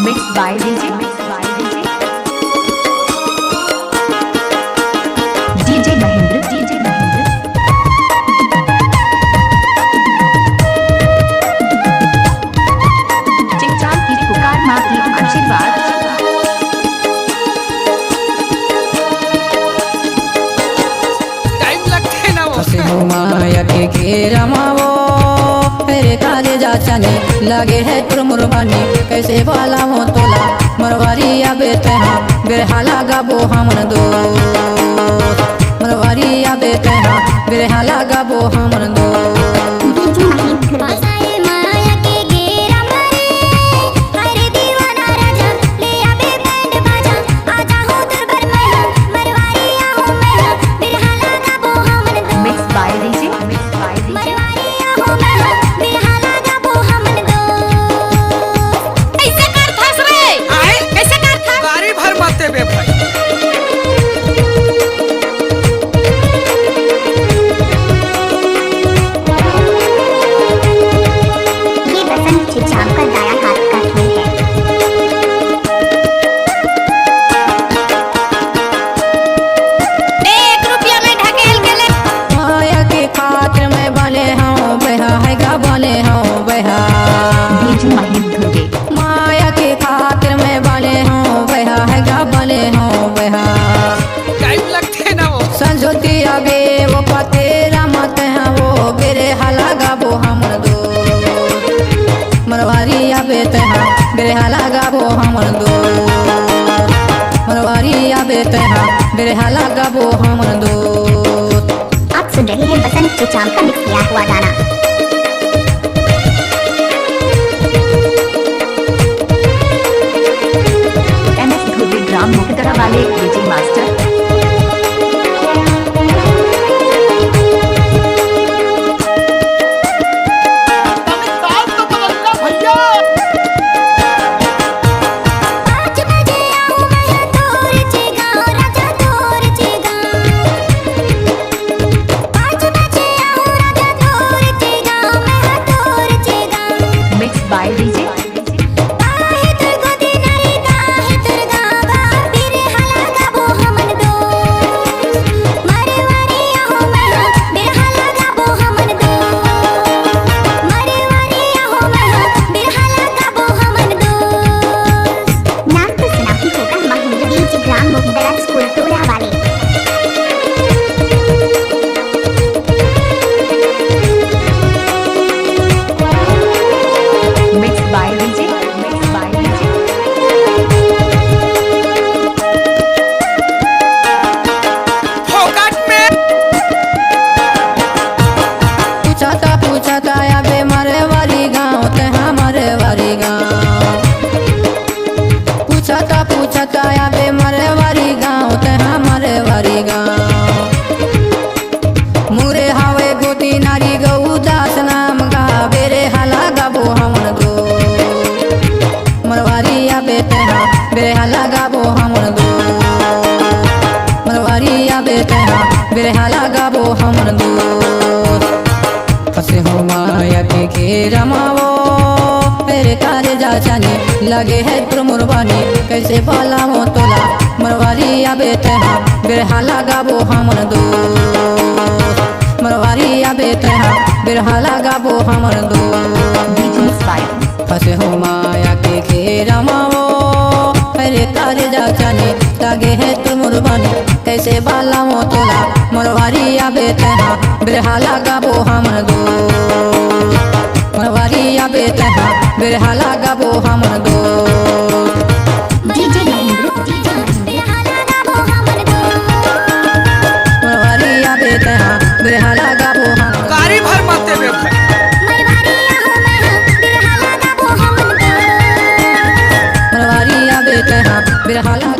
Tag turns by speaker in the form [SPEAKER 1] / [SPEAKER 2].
[SPEAKER 1] Mixed by DJ Mahendra चिकचाक की पुकार माँ की आशीर्वाद
[SPEAKER 2] माया के घेरा मावो मेरे काले जा चने लगे है तुरमुरबानी कैसे बाला हो तोला मरवारी आबे तहा बिरहाला गाबो हमन दो मरवारी आबे तहा बिरहाला गाबो हमन दो माया के खातिर में बने हो बहा है गा बने हो बहा
[SPEAKER 3] टाइम लगते ना वो
[SPEAKER 2] संजोती आगे वो पतेरा मत है वो बेरे हाला गाबो हमन दो मरवारी आबे तहा बेरे हाला गाबो हमन दो मरवारी आबे तहा बेरे हाला गाबो हमन दो।
[SPEAKER 4] आप सुन रहे हैं बसंत चिचाम का मिक्स किया हुआ गाना।
[SPEAKER 1] मुख्तरा वाले DJ master mix by DJ
[SPEAKER 2] पूछता या बे मरे वारी गाँव ते हमारे वारी गाँव मुरे हावे गोती नारी गौ दास नाम गा बेरे हाला गाबो हमन दो मरवारी या बेटे हा बेरे हाला गाबो हमन दो मरवारी या बेटे हा बेरे हाला गाबो हमन दो। फसे हो माया के घेरा मावो मेरे कारे जा जाने लगे है तुरमुरबानी कैसे बाला हो तोला मरवारी आबे तहा बिरहाला गाबो हमन दो मरवारी आबे तहा बिरहाला गाबो हमन दो। फसे हो माया के घेरा मावो मेरे कारे जा जाने लगे है तुरमुरबानी कैसे बाला हो तोला मरवारी आबे तहा बिरहाला गाबो हमन दो मरवारी आबे तहा बिरहाला गाबो हमन दो। मरवारी आबे तहा बिरहाला गाबो हमन
[SPEAKER 3] कारी भर माते बे
[SPEAKER 2] मरवारी आबे तहा बिरहाला